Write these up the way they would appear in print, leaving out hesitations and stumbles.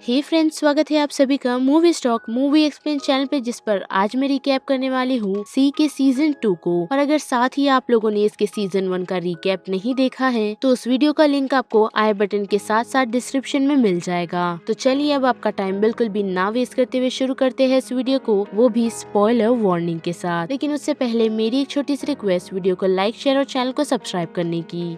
हे friends, स्वागत है आप सभी का movie stock movie explain channel पे, जिस पर आज मैं रिकैप करने वाली हूँ सी के सीजन 2 को। और अगर साथ ही आप लोगों ने इसके सीजन 1 का रिकैप नहीं देखा है तो उस वीडियो का लिंक आपको आई बटन के साथ साथ डिस्क्रिप्शन में मिल जाएगा। तो चलिए अब आपका टाइम बिल्कुल भी ना वेस्ट करते हुए शुरू करते हैं इस वीडियो को, वो भी स्पॉइलर वार्निंग के साथ। लेकिन उससे पहले मेरी एक छोटी सी रिक्वेस्ट, वीडियो को लाइक, शेयर और चैनल को सब्सक्राइब करने की।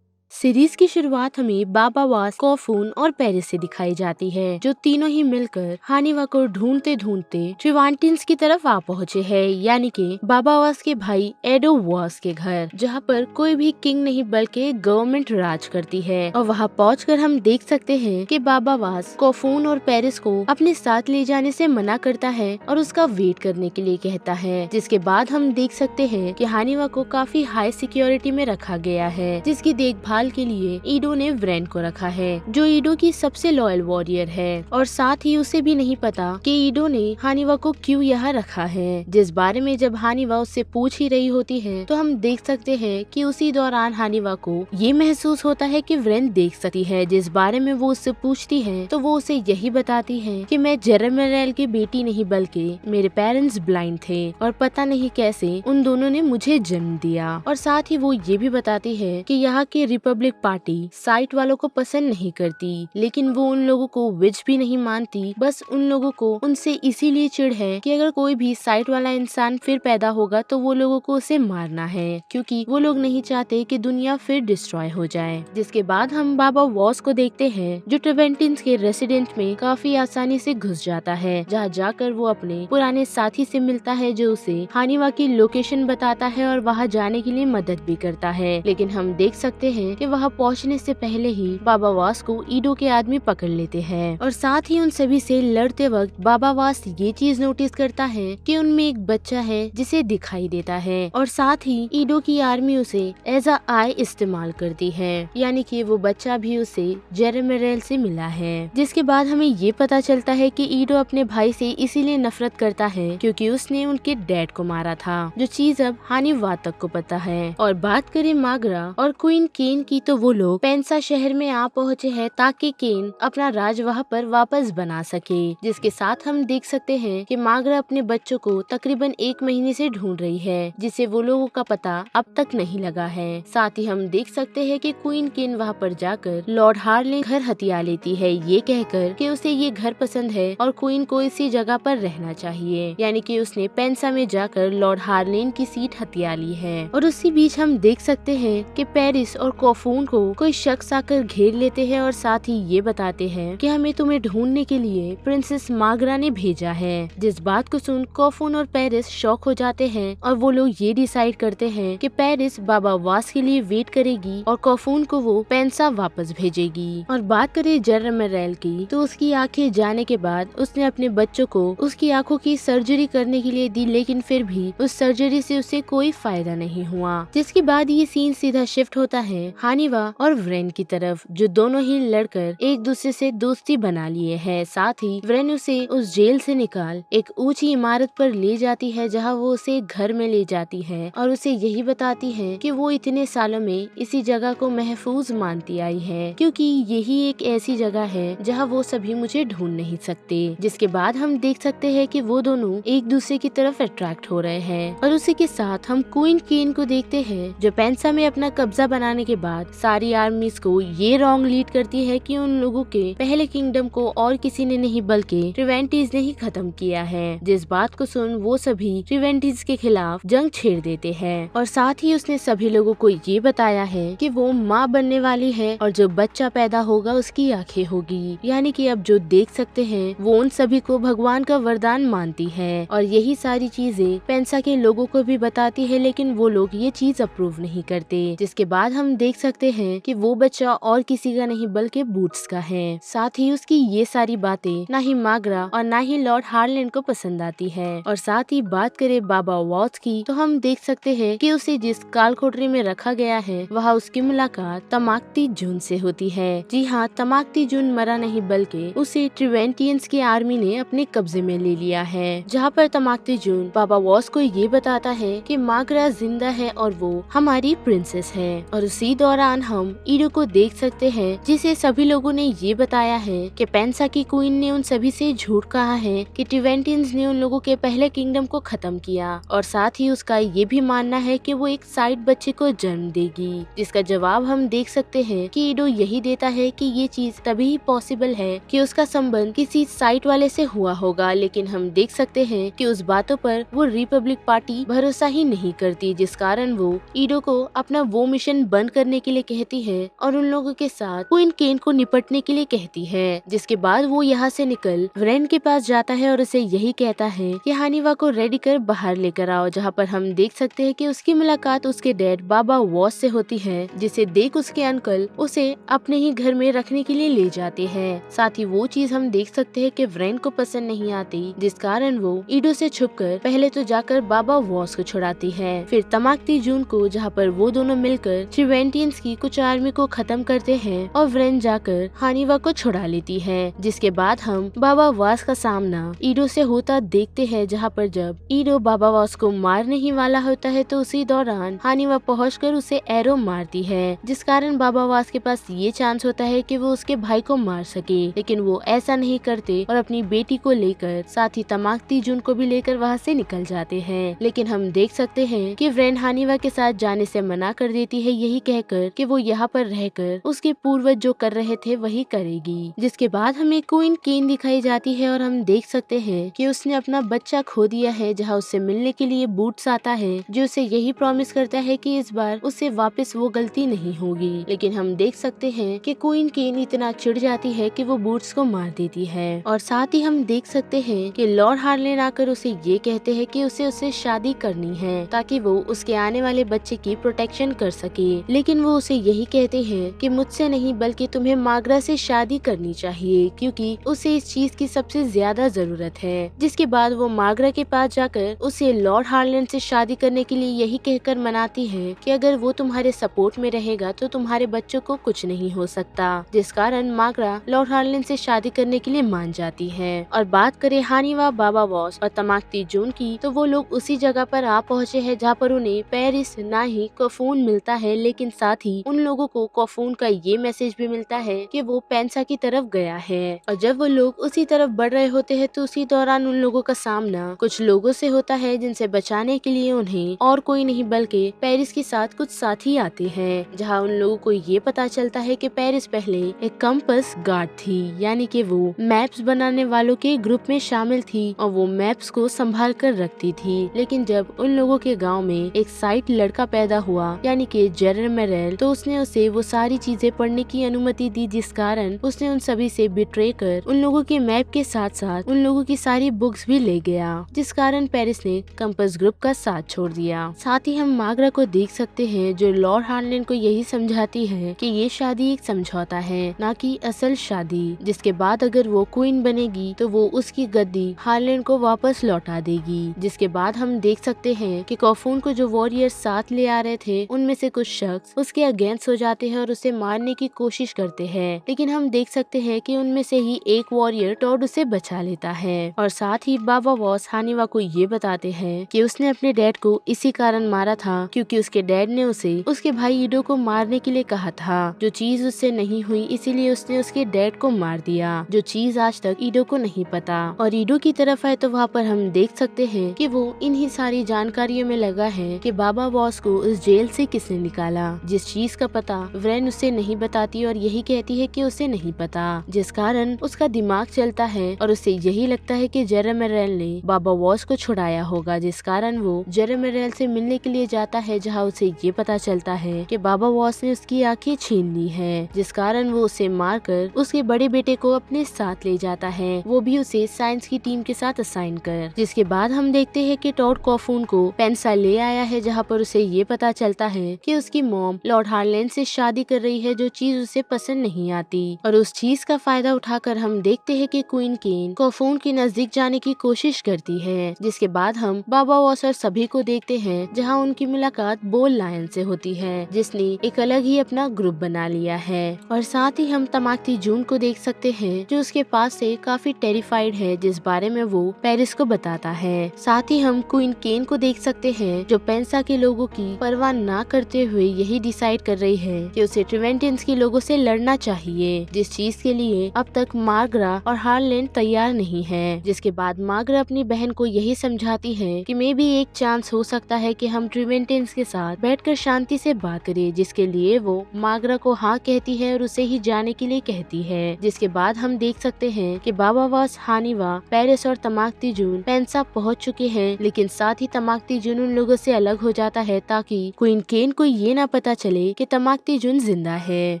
सीरीज की शुरुआत हमें बाबा वास, कॉफून और पेरिस से दिखाई जाती है, जो तीनों ही मिलकर हानिवा को ढूंढते ढूंढते ट्रिवांटिन्स की तरफ आ पहुँचे हैं, यानी कि बाबा वास के भाई एडो वास के घर, जहाँ पर कोई भी किंग नहीं बल्कि गवर्नमेंट राज करती है। और वहाँ पहुंचकर हम देख सकते हैं कि बाबा वास कॉफून और पेरिस को अपने साथ ले जाने से मना करता है और उसका वेट करने के लिए कहता है। जिसके बाद हम देख सकते हैं कि हानिवा को काफी हाई सिक्योरिटी में रखा गया है, जिसकी देखभाल के लिए ईडो ने व्रेन को रखा है, जो ईडो की सबसे लॉयल वॉरियर है। और साथ ही उसे भी नहीं पता कि ईडो ने हानिवा को क्यों यहाँ रखा है, जिस बारे में जब हानिवा उससे पूछ ही रही होती है तो हम देख सकते हैं कि उसी दौरान हानिवा को ये महसूस होता है कि व्रेन देख सकती है। जिस बारे में वो उससे पूछती है तो वो उसे यही बताती है कि मैं जेरेमेरेल की बेटी नहीं बल्कि मेरे पेरेंट्स ब्लाइंड थे और पता नहीं कैसे उन दोनों ने मुझे जन्म दिया। और साथ ही वो ये भी बताती है कि यहाँ की रिपब्लिक पार्टी साइट वालों को पसंद नहीं करती, लेकिन वो उन लोगों को विच भी नहीं मानती। बस उन लोगों को उनसे इसीलिए चिढ़ है कि अगर कोई भी साइट वाला इंसान फिर पैदा होगा तो वो लोगों को उसे मारना है, क्योंकि वो लोग नहीं चाहते कि दुनिया फिर डिस्ट्रॉय हो जाए। जिसके बाद हम बाबा वॉस को देखते हैं, जो ट्रिवेंटिन्स के रेसिडेंट में काफी आसानी से घुस जाता है, जहाँ जाकर वो अपने पुराने साथी से मिलता है, जो उसे हानिवा की लोकेशन बताता है और वहाँ जाने के लिए मदद भी करता है। लेकिन हम देख सकते हैं कि वहाँ पहुँचने से पहले ही बाबा वास को ईडो के आदमी पकड़ लेते हैं। और साथ ही उन सभी से लड़ते वक्त बाबा वास ये चीज नोटिस करता है कि उनमें एक बच्चा है जिसे दिखाई देता है, और साथ ही ईडो की आर्मी उसे एज अ आई इस्तेमाल करती है, यानी कि वो बच्चा भी उसे जेरेमेरेल से मिला है। जिसके बाद हमें ये पता चलता है कि ईडो अपने भाई से इसीलिए नफरत करता है क्योंकि उसने उनके डैड को मारा था, जो चीज अब हानिवा तक को पता है। और बात करें मागरा और क्वीन केन की, तो वो लोग पेंसा शहर में आ पहुँचे हैं ताकि केन अपना राज वहाँ पर वापस बना सके। जिसके साथ हम देख सकते हैं कि मागरा अपने बच्चों को तकरीबन 1 महीने से ढूंढ रही है, जिसे वो लोगों का पता अब तक नहीं लगा है। साथ ही हम देख सकते हैं कि क्वीन केन वहाँ पर जाकर लॉर्ड हार्लेन घर हथिया लेती है, ये कहकर कि उसे ये घर पसंद है और क्वीन को इसी जगह पर रहना चाहिए, यानी कि उसने पेंसा में जाकर लॉर्ड हार्लेन की सीट हथिया ली है। और उसी बीच हम देख सकते हैं कि पेरिस और कॉफून को कोई शख्स आकर घेर लेते हैं और साथ ही ये बताते हैं कि हमें तुम्हें ढूंढने के लिए प्रिंसेस मागरा ने भेजा है। जिस बात को सुन कॉफून और पेरिस शॉक हो जाते हैं और वो लोग ये डिसाइड करते हैं कि पेरिस बाबा वास के लिए वेट करेगी और कॉफून को वो पेंसा वापस भेजेगी। और बात करें जेरेमेरेल की, तो उसकी आंखें जाने के बाद उसने अपने बच्चों को उसकी आंखों की सर्जरी करने के लिए दी, लेकिन फिर भी उस सर्जरी से उसे कोई फायदा नहीं हुआ। जिसके बाद ये सीन सीधा शिफ्ट होता है हानिवा और व्रेन की तरफ, जो दोनों ही लड़कर एक दूसरे से दोस्ती बना लिए हैं। साथ ही व्रेन उसे उस जेल से निकाल एक ऊंची इमारत पर ले जाती है, जहां वो उसे घर में ले जाती है और उसे यही बताती है कि वो इतने सालों में इसी जगह को महफूज मानती आई है, क्योंकि यही एक ऐसी जगह है जहां वो सभी मुझे ढूंढ नहीं सकते। जिसके बाद हम देख सकते हैं कि वो दोनों एक दूसरे की तरफ अट्रैक्ट हो रहे हैं। और उसी के साथ हम क्वीन केन को देखते हैं, जो पेंसा में अपना कब्जा बनाने के बाद सारी आर्मीज को ये रॉन्ग लीड करती है कि उन लोगों के पहले किंगडम को और किसी ने नहीं बल्कि ट्रिवेंटीज ने ही खत्म किया है। जिस बात को सुन वो सभी ट्रिवेंटीज के खिलाफ जंग छेड़ देते हैं। और साथ ही उसने सभी लोगों को ये बताया है कि वो माँ बनने वाली है और जो बच्चा पैदा होगा उसकी आंखें होगी, यानी कि अब जो देख सकते हैं वो उन सभी को भगवान का वरदान मानती है। और यही सारी चीजें पेंसा के लोगों को भी बताती है, लेकिन वो लोग ये चीज अप्रूव नहीं करते। जिसके बाद हम देख सकते हैं कि वो बच्चा और किसी का नहीं बल्कि बूट्स का है। साथ ही उसकी ये सारी बातें ना ही मागरा और ना ही लॉर्ड हार्लेन को पसंद आती है। और साथ ही बात करें बाबा वॉस की, तो हम देख सकते हैं कि उसे जिस कालकोठरी में रखा गया है वहाँ उसकी मुलाकात तमाकती जून से होती है। जी हाँ, तमाकती जून मरा नहीं बल्कि उसे ट्रिवेंटियंस की आर्मी ने अपने कब्जे में ले लिया है, जहाँ पर तमाकती जून बाबा वॉस को ये बताता है कि मागरा जिंदा है और वो हमारी प्रिंसेस है। और उसी दौरान दौरान हम ईडो को देख सकते हैं, जिसे सभी लोगों ने ये बताया है कि पेंसा की क्वीन ने उन सभी से झूठ कहा है कि टिवेंटियंस ने उन लोगों के पहले किंगडम को खत्म किया, और साथ ही उसका ये भी मानना है कि वो एक साइड बच्चे को जन्म देगी। जिसका जवाब हम देख सकते हैं कि ईडो यही देता है कि ये चीज तभी ही पॉसिबल है कि उसका संबंध किसी साइट वाले से हुआ होगा, लेकिन हम देख सकते हैं कि उस बातों पर वो रिपब्लिक पार्टी भरोसा ही नहीं करती, जिस कारण वो ईडो को अपना वो मिशन बंद करने के लिए कहती है और उन लोगों के साथ क्वीन केन को निपटने के लिए कहती है। जिसके बाद वो यहाँ से निकल व्रेन के पास जाता है और उसे यही कहता है कि हानिवा को रेडी कर बाहर लेकर आओ, जहाँ पर हम देख सकते हैं कि उसकी मुलाकात उसके डैड बाबा वॉस से होती है, जिसे देख उसके अंकल उसे अपने ही घर में रखने के लिए ले जाते हैं। साथ ही वो चीज हम देख सकते हैं कि व्रेन को पसंद नहीं आती, जिस कारण वो ईडो से छुपकर पहले तो जाकर बाबा वॉस को छुड़ाती है, फिर तमाकती जून को, जहाँ पर वो दोनों मिलकर ट्रिवेंटियंस की कुछ आर्मी को खत्म करते हैं और व्रेन जाकर हानिवा को छुड़ा लेती है। जिसके बाद हम बाबा वास का सामना ईडो से होता देखते हैं, जहाँ पर जब ईडो बाबा वास को मारने ही वाला होता है तो उसी दौरान हानिवा पहुंचकर उसे एरो मारती है, जिस कारण बाबा वास के पास ये चांस होता है कि वो उसके भाई को मार सके, लेकिन वो ऐसा नहीं करते और अपनी बेटी को लेकर साथ ही तमाकती जून को भी लेकर वहाँ से निकल जाते हैं। लेकिन हम देख सकते हैं कि व्रेन हानिवा के साथ जाने से मना कर देती है, यही कहकर कि वो यहाँ पर रहकर उसके पूर्वज जो कर रहे थे वही करेगी। जिसके बाद हमें क्वीन केन दिखाई जाती है और हम देख सकते हैं कि उसने अपना बच्चा खो दिया है, जहाँ उससे मिलने के लिए बूट्स आता है, जो उसे यही प्रॉमिस करता है कि इस बार उससे वापस वो गलती नहीं होगी। लेकिन हम देख सकते हैं कि क्वीन केन इतना चिढ़ जाती है कि वो बूट्स को मार देती है, और साथ ही हम देख सकते हैं कि लॉर्ड हार्लेन आकर उसे ये कहते हैं कि उसे उससे शादी करनी है ताकि वो उसके आने वाले बच्चे की प्रोटेक्शन कर सके। लेकिन वो उसे यही कहते हैं कि मुझसे नहीं बल्कि तुम्हें माग्रा से शादी करनी चाहिए, क्योंकि उसे इस चीज की सबसे ज्यादा जरूरत है। जिसके बाद वो माग्रा के पास जाकर उसे लॉर्ड हार्लेन से शादी करने के लिए यही कहकर मनाती है कि अगर वो तुम्हारे सपोर्ट में रहेगा तो तुम्हारे बच्चों को कुछ नहीं हो सकता, जिस कारण माग्रा लॉर्ड हार्लेन से शादी करने के लिए मान जाती है। और बात करें हानिवा, बाबा वॉस और तमाकती जून की, तो वो लोग उसी जगह पर आ पहुँचे हैं जहाँ पर उन्हें पेरिस ना ही कोफून मिलता है, लेकिन साथ ही उन लोगों को कोफून का ये मैसेज भी मिलता है कि वो पेंसा की तरफ गया है। और जब वो लोग उसी तरफ बढ़ रहे होते हैं तो उसी दौरान उन लोगों का सामना कुछ लोगों से होता है, जिनसे बचाने के लिए उन्हें और कोई नहीं बल्कि पेरिस के साथ कुछ साथी आते हैं, जहाँ उन लोगों को ये पता चलता है कि पेरिस पहले एक कंपास गार्ड थी, यानी कि वो मैप्स बनाने वालों के ग्रुप में शामिल थी और वो मैप्स को संभाल कर रखती थी। लेकिन जब उन लोगों के गांव में एक साइट लड़का पैदा हुआ, यानी कि जेरेमेरेल, तो उसने उसे वो सारी चीजें पढ़ने की अनुमति दी, जिस कारण उसने उन सभी से बिट्रे कर उन लोगों के मैप के साथ साथ उन लोगों की सारी बुक्स भी ले गया, जिस कारण पेरिस ने कंपास ग्रुप का साथ छोड़ दिया। साथ ही हम माग्रा को देख सकते हैं, जो लॉर्ड हार्लेन को यही समझाती है कि ये शादी एक समझौता है, ना कि असल शादी, जिसके बाद अगर वो क्वीन बनेगी तो वो उसकी गद्दी हार्लेन को वापस लौटा देगी। जिसके बाद हम देख सकते हैं कि कोफून को जो वॉरियर्स साथ ले आ रहे थे, उनमें से कुछ शख्स उसके अगेंस्ट हो जाते हैं और उसे मारने की कोशिश करते हैं, लेकिन हम देख सकते हैं कि उनमें से ही एक वॉरियर टॉड उसे बचा लेता है। और साथ ही बाबा वॉस हानिवा को ये बताते हैं कि उसने अपने डैड को इसी कारण मारा था क्योंकि उसके डैड ने उसे उसके भाई ईडो को मारने के लिए कहा था, जो चीज उससे नहीं हुई, इसीलिए उसने उसके डैड को मार दिया, जो चीज आज तक ईडो को नहीं पता। और ईडो की तरफ आए तो वहाँ पर हम देख सकते हैं कि वो इन्हीं सारी जानकारियों में लगा है कि बाबा वॉस को उस जेल से किसने निकाला, जिस चीज का पता व्रेन उसे नहीं बताती और यही कहती है कि उसे नहीं पता, जिस कारण उसका दिमाग चलता है और उसे यही लगता है कि जेरेमेरेल ने बाबा वॉस को छुड़ाया होगा, जिस कारण वो जेरेमेरेल से मिलने के लिए जाता है, जहाँ उसे ये पता चलता है कि बाबा वॉस ने उसकी आंखें छीन ली है, जिस कारण वो उसे मारकर उसके बड़े बेटे को अपने साथ ले जाता है, वो भी उसे साइंस की टीम के साथ असाइन कर। जिसके बाद हम देखते हैं कि टॉड कोफून को पेंसा ले आया है, जहाँ पर उसे ये पता चलता है कि उसकी मॉम लॉर्ड हार्लेन से शादी कर रही है, जो चीज उसे पसंद नहीं आती। और उस चीज का फायदा उठाकर हम देखते हैं कि क्वीन केन कोफून के नजदीक जाने की कोशिश करती है। जिसके बाद हम बाबा वॉस और सभी को देखते हैं, जहाँ उनकी मुलाकात बोल लायन से होती है, जिसने एक अलग ही अपना ग्रुप बना लिया है। और साथ ही हम तमाकती जून को देख सकते हैं, जो उसके पास से काफी टेरिफाइड है, जिस बारे में वो पेरिस को बताता है। साथ ही हम क्वीन केन को देख सकते हैं, जो पेंसा के लोगों की परवाह ना करते हुए यही डिसाइड डिसाइड कर रही है कि उसे ट्रिवेंटिन्स के लोगों से लड़ना चाहिए, जिस चीज के लिए अब तक मार्गरा और हार्लेन तैयार नहीं है। जिसके बाद मार्गरा अपनी बहन को यही समझाती है कि मे भी एक चांस हो सकता है कि हम ट्रिवेंटिन्स के साथ बैठकर शांति से बात करें, जिसके लिए वो मार्गरा को हाँ कहती है और उसे ही जाने के लिए कहती है। जिसके बाद हम देख सकते हैं कि बाबा वास, हानिवा, पेरिस और तमाकती जून पेंसा पहुंच चुके हैं, लेकिन साथ ही तमाकती जून उन लोगों से अलग हो जाता है ताकि क्वीन केन को ये ना पता चले कि तमाकती जून जिंदा है।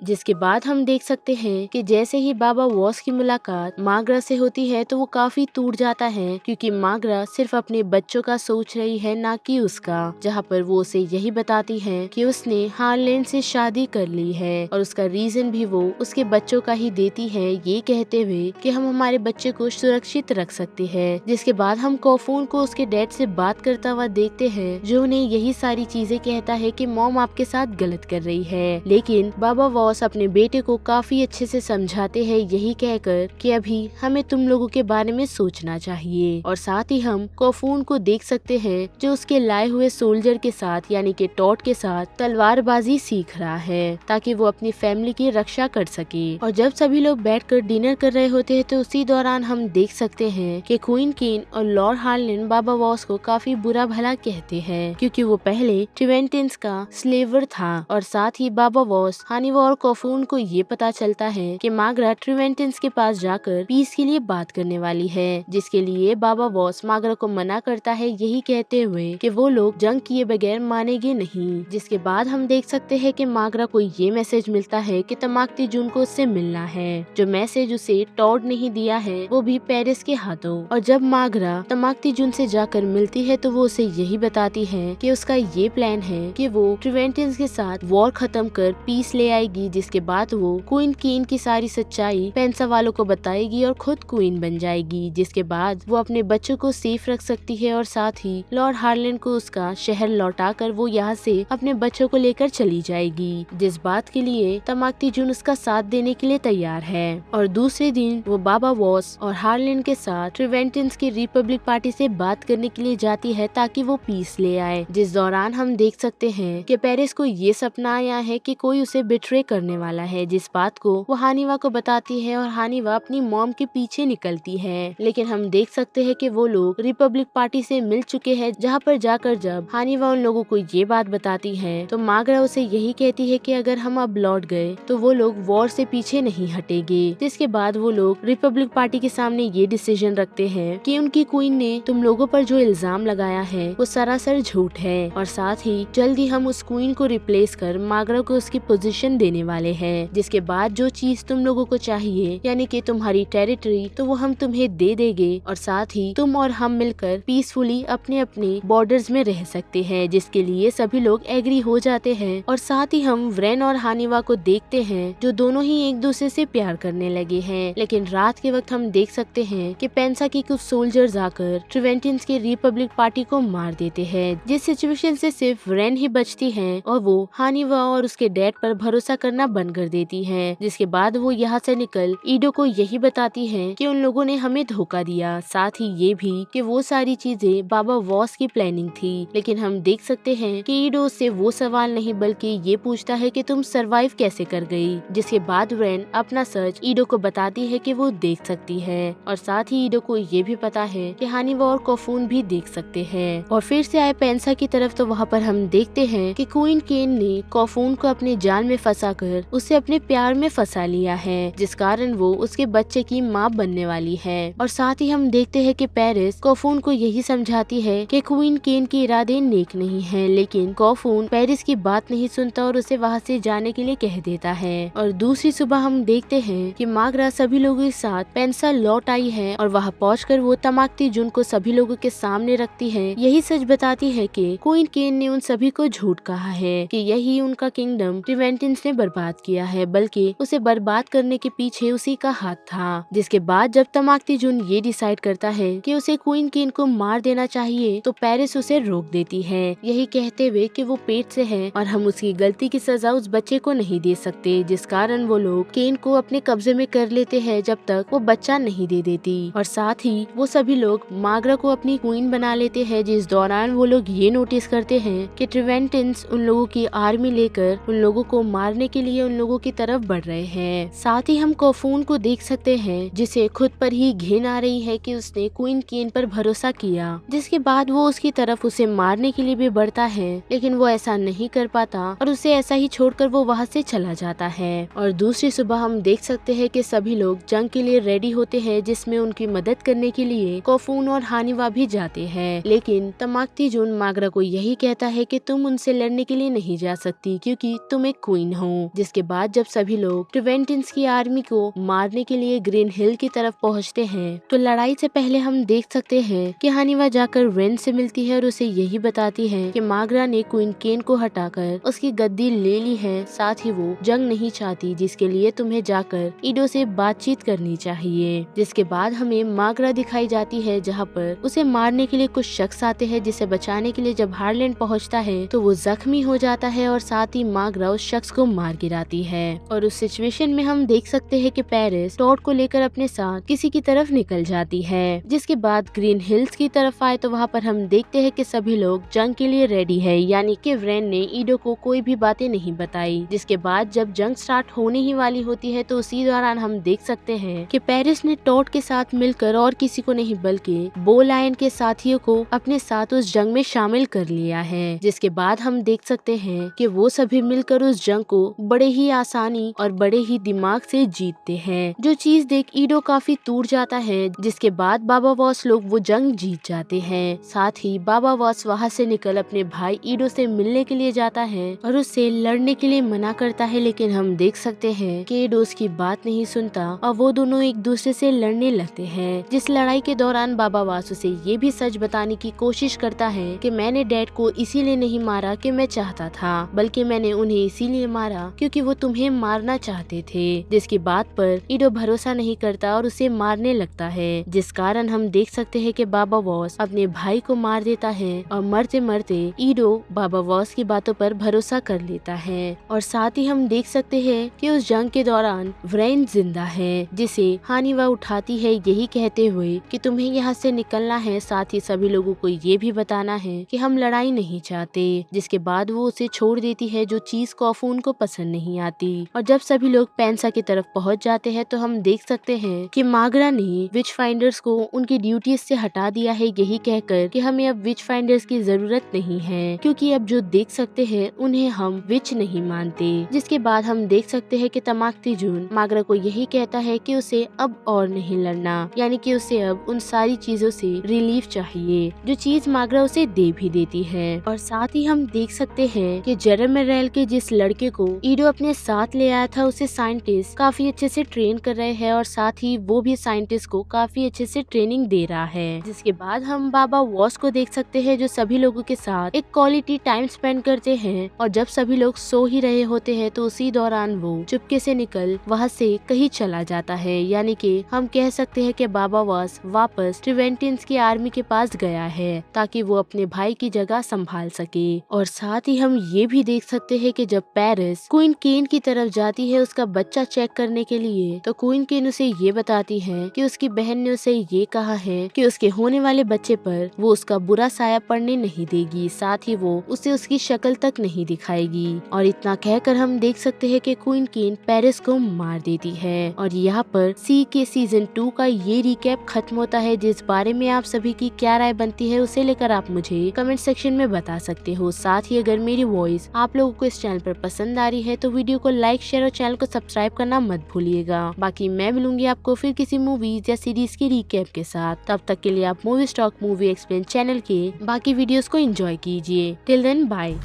जिसके बाद हम देख सकते हैं कि जैसे ही बाबा वॉस की मुलाकात मार्गरा से होती है तो वो काफी टूट जाता है, क्योंकि मार्गरा सिर्फ अपने बच्चों का सोच रही है, ना कि उसका। जहाँ पर वो उसे यही बताती है कि उसने हार्लेन से शादी कर ली है और उसका रीजन भी वो उसके बच्चों का ही देती है, ये कहते हुए कि हम हमारे बच्चे को सुरक्षित रख सकते हैं। जिसके बाद हम कॉफून को उसके डैड से बात करता हुआ देखते हैं, जो उन्हें यही सारी चीजें कहता है कि मॉम आपके साथ गलत कर रही है। लेकिन बाबा वॉस अपने बेटे को काफी अच्छे से समझाते हैं, यही कहकर कि अभी हमें तुम लोगों के बारे में सोचना चाहिए। और साथ ही हम कॉफून को देख सकते हैं जो उसके लाए हुए सोल्जर के साथ यानी कि टॉट के साथ तलवारबाजी सीख रहा है ताकि वो अपनी फैमिली की रक्षा कर सके। और जब सभी लोग बैठकर डिनर कर रहे होते हैं तो उसी दौरान हम देख सकते हैं कि क्वीन केन और लॉर्ड हार्लेन बाबा वॉस को काफी बुरा भला कहते हैं, क्योंकि वो पहले ट्रिवेंटिन्स का स्लेवर था। और साथ ही बाबा वॉस, हानिवा और कॉफून को ये पता चलता है कि मार्गरा ट्रिवेंटिन्स के पास जाकर पीस के लिए बात करने वाली है, जिसके लिए बाबा वॉस मार्गरा को मना करता है, यही कहते हुए कि वो लोग जंग किए बगैर मानेंगे नहीं। जिसके बाद हम देख सकते हैं कि मार्गरा को ये मैसेज मिलता है कि तमाकती जून को उससे मिलना है। जो मैसेज उसे टॉड नहीं दिया है वो भी पेरिस के हाथों। और जब मार्गरा तमाकती जून से जाकर मिलती है तो वो उसे यही बताती है कि उसका ये प्लान है कि वो ट्रिवेंटिन्स के साथ वॉर खत्म कर पीस ले आएगी, जिसके बाद वो क्वीन केन की सारी सच्चाई पेंसा वालों को बताएगी और खुद क्वीन बन जाएगी। जिसके बाद वो अपने बच्चों को सेफ रख सकती है और साथ ही लॉर्ड हार्लेन को उसका शहर लौटाकर वो यहाँ से अपने बच्चों को लेकर चली जाएगी, जिस बात के लिए तमाकती जून उसका साथ देने के लिए तैयार है। और दूसरे दिन वो बाबा वॉस और हार्लेन के साथ ट्रिवेंटिन्स की रिपब्लिक पार्टी से बात करने के लिए जाती है ताकि वो पीस ले आए। जिस दौरान हम देख सकते हैं कि पेरिस को ये सपना आया है कि कोई उसे बिट्रे करने वाला है, जिस बात को वो हानिवा को बताती है और हानिवा अपनी मॉम के पीछे निकलती है। लेकिन हम देख सकते हैं कि वो लोग रिपब्लिक पार्टी से मिल चुके हैं, जहाँ पर जाकर जब हानिवा उन लोगों को ये बात बताती है तो मार्गरा उसे यही कहती है कि अगर हम अब लौट गए तो वो लोग वॉर से पीछे नहीं हटेंगे। जिसके बाद वो लोग रिपब्लिक पार्टी के सामने ये डिसीजन रखते हैं कि उनकी क्वीन ने तुम लोगों पर जो इल्जाम लगाया है वो सरासर झूठ है और साथ ही जल्दी हम उस क्वीन को रिप्लेस कर मार्गरा को उसकी पोजीशन देने वाले हैं। जिसके बाद जो चीज तुम लोगों को चाहिए यानी कि तुम्हारी टेरिटरी तो वो हम तुम्हें दे देंगे और साथ ही तुम और हम मिलकर पीसफुली अपने अपने बॉर्डर्स में रह सकते हैं, जिसके लिए सभी लोग एग्री हो जाते हैं। और साथ ही हम व्रेन और हानिवा को देखते हैं जो दोनों ही एक दूसरे से प्यार करने लगे हैं। लेकिन रात के वक्त हम देख सकते हैं कि पेंसा की कुछ सोल्जर्स आकर ट्रिवेंटिन्स की रिपब्लिक पार्टी को मार देते हैं, जिस सिचुएशन से सिर्फ व्रेन ही बचती है और वो हानिवा और उसके डैड पर भरोसा करना बंद कर देती है। जिसके बाद वो यहाँ से निकल ईडो को यही बताती है कि उन लोगों ने हमें धोखा दिया, साथ ही ये भी कि वो सारी चीजें बाबा वॉस की प्लानिंग थी। लेकिन हम देख सकते हैं कि ईडो से वो सवाल नहीं बल्कि ये पूछता है कि तुम सरवाइव कैसे कर गई। जिसके बाद व्रेन अपना सच ईडो को बताती है कि वो देख सकती है और साथ ही ईडो को ये भी पता है कि हानिवा और कॉफून भी देख सकते हैं। और फिर से आए पेंसा की तरफ तो वहाँ पर हम देखते हैं कि क्वीन केन ने कॉफून को अपने जाल में फंसाकर उसे अपने प्यार में फंसा लिया है, जिस कारण वो उसके बच्चे की माँ बनने वाली है। और साथ ही हम देखते हैं कि पेरिस कॉफून को यही समझाती है कि क्वीन केन के इरादे नेक नहीं है, लेकिन कॉफून पेरिस की बात नहीं सुनता और उसे वहाँ से जाने के लिए कह देता है। और दूसरी सुबह हम देखते हैं कि मार्गरा सभी लोगों के साथ पेंसा लौट आई है और वहाँ पहुंचकर वो तमाकती जून को सभी लोगों के सामने रखती है, यही सच बताती है कि क्वीन केन ने उन सभी को झूठ कहा है कि यही उनका किंगडम ट्रिवेंटिन्स ने बर्बाद किया है, बल्कि उसे बर्बाद करने के पीछे उसी का हाथ था। जिसके बाद जब तमाकती जून ये डिसाइड करता है कि उसे क्वीन केन को मार देना चाहिए तो पेरिस उसे रोक देती है, यही कहते हुए कि वो पेट से है और हम उसकी गलती की सजा उस बच्चे को नहीं दे सकते, जिस कारण वो लोग केन को अपने कब्जे में कर लेते हैं जब तक वो बच्चा नहीं दे देती। और साथ ही वो सभी लोग मार्गरा को अपनी क्वीन बना लेते हैं, जिस दौरान वो लोग ये नोटिस करते हैं कि ट्रिवेंटिन्स उन लोगों की आर्मी लेकर उन लोगों को मारने के लिए उन लोगों की तरफ बढ़ रहे हैं। साथ ही हम कोफून को देख सकते हैं जिसे खुद पर ही घिन आ रही है कि उसने क्वीन केन पर भरोसा किया, जिसके बाद वो उसकी तरफ उसे मारने के लिए भी बढ़ता है, लेकिन वो ऐसा नहीं कर पाता और उसे ऐसा ही छोड़कर वो वहाँ से चला जाता है। और दूसरी सुबह हम देख सकते हैं कि सभी लोग जंग के लिए रेडी होते हैं, जिसमें उनकी मदद करने के लिए कोफून और हानिवा भी जाते हैं। लेकिन तमाकती जून मागरा को यही कहता है कि तुम उनसे लड़ने के लिए नहीं जा सकती क्योंकि तुम एक क्वीन हो। जिसके बाद जब सभी लोग ट्रिवेंटिन्स की आर्मी को मारने के लिए ग्रीन हिल की तरफ पहुंचते हैं, तो लड़ाई से पहले हम देख सकते हैं कि हानिवा जाकर रेन से मिलती है और उसे यही बताती है कि मागरा ने क्वीन केन को हटाकर उसकी गद्दी ले ली है, साथ ही वो जंग नहीं चाहती, जिसके लिए तुम्हें जाकर ईडो से बातचीत करनी चाहिए। जिसके बाद हमें मागरा दिखाई जाती है जहाँ पर उसे मारने के लिए कुछ शख्स आते हैं, जिसे बचाने के लिए जब हार्लैंड पहुँचता है तो वो जख्मी हो जाता है और साथ ही मागरा उस शख्स को मार गिराती है। और उस सिचुएशन में हम देख सकते हैं कि पेरिस टॉड को लेकर अपने साथ किसी की तरफ निकल जाती है। जिसके बाद ग्रीन हिल्स की तरफ आए तो वहाँ पर हम देखते हैं कि सभी लोग जंग के लिए रेडी है, यानी कि व्रेन ने ईडो को कोई भी बातें नहीं बताई। जिसके बाद जब जंग स्टार्ट होने ही वाली होती है तो उसी दौरान हम देख सकते हैं कि पेरिस ने टॉड के साथ मिलकर और किसी को नहीं बल्कि बोलायन के साथियों को अपने साथ उस जंग में शामिल कर लिया है। जिसके बाद हम देख सकते हैं कि वो सभी मिलकर उस जंग को बड़े ही आसानी और बड़े ही दिमाग से जीतते हैं, जो चीज देख ईडो काफी टूट जाता है। जिसके बाद बाबा वॉस लोग वो जंग जीत जाते हैं। साथ ही बाबा वॉस वहाँ से निकल अपने भाई ईडो से मिलने के लिए जाता है और उससे लड़ने के लिए मना करता है, लेकिन हम देख सकते हैं कि ईडो उसकी बात नहीं सुनता और वो दोनों एक दूसरे से लड़ने लगते हैं। जिस लड़ाई के दौरान बाबा वॉस उसे ये भी सच बताने की कोशिश करता है कि मैंने डैड को इसीलिए नहीं मारा कि मैं चाहता था, बल्कि मैंने उन्हें इसीलिए मारा क्योंकि वो तुम्हें मारना चाहते थे। जिसकी बात पर ईडो भरोसा नहीं करता और उसे मारने लगता है, जिस कारण हम देख सकते हैं कि बाबा वॉस अपने भाई को मार देता है और मरते मरते ईडो बाबा वॉस की बातों पर भरोसा कर लेता है। और साथ ही हम देख सकते हैं कि उस जंग के दौरान व्रेन जिंदा है, जिसे हानिवा उठाती है यही कहते हुए कि तुम्हें यहाँ से निकलना है, साथ ही सभी लोगों को ये भी बताना है कि हम लड़ाई नहीं चाहते। जिसके बाद वो उसे छोड़ देती है, जो चीज कोफून को पसंद नहीं आती। और जब सभी लोग पेंसा की तरफ पहुंच जाते हैं तो हम देख सकते हैं कि मागरा ने विच फाइंडर्स को उनकी ड्यूटीज से हटा दिया है, यही कहकर कि हमें अब विच फाइंडर्स की जरूरत नहीं है, क्योंकि अब जो देख सकते हैं उन्हें हम विच नहीं मानते। जिसके बाद हम देख सकते हैं कि तमाकती जून मागरा को यही कहता है कि उसे अब और नहीं लड़ना, यानी कि उसे अब उन सारी चीजों से रिलीफ चाहिए, जो चीज मागरा उसे दे भी देती है। और साथ ही हम देख सकते हैं कि जेरेमेरेल के जिस लड़के को ईडो अपने साथ ले आया था उसे साइंटिस्ट काफी अच्छे से ट्रेन कर रहे हैं और साथ ही वो भी साइंटिस्ट को काफी अच्छे से ट्रेनिंग दे रहा है। जिसके बाद हम बाबा वॉस को देख सकते हैं जो सभी लोगों के साथ एक क्वालिटी टाइम स्पेंड करते हैं। और जब सभी लोग सो ही रहे होते हैं तो उसी दौरान वो चुपके से निकल वहाँ से कहीं चला जाता है, यानी कि हम कह सकते हैं कि बाबा वॉस वापस ट्रिवेंटिन्स की आर्मी के पास गया है ताकि वो अपने भाई की जगह संभाल सके। और साथ ही हम ये भी देख सकते हैं कि जब पेरिस क्वीन केन की तरफ जाती है उसका बच्चा चेक करने के लिए, तो क्वीन केन उसे ये बताती है कि उसकी बहन ने उसे ये कहा है कि उसके होने वाले बच्चे पर वो उसका बुरा साया पड़ने नहीं देगी, साथ ही वो उसे उसकी शक्ल तक नहीं दिखाएगी। और इतना कहकर हम देख सकते हैं कि क्वीन केन पेरिस को मार देती है। और यहाँ पर सी के सीजन 2 का ये रिकैप खत्म होता है। जिस बारे में आप सभी की क्या राय बनती है उसे लेकर आप मुझे कमेंट सेक्शन में बता सकते हो। साथ ही अगर मेरी वॉइस आप लोगों को इस चैनल पर पसंद आ रही है तो वीडियो को लाइक, शेयर और चैनल को सब्सक्राइब करना मत भूलिएगा। बाकी मैं मिलूंगी आपको फिर किसी मूवीज या सीरीज की रिकैप के साथ। तब तक के लिए आप movie stock movie explain channel के बाकी वीडियोस को एंजॉय कीजिए। Till then bye.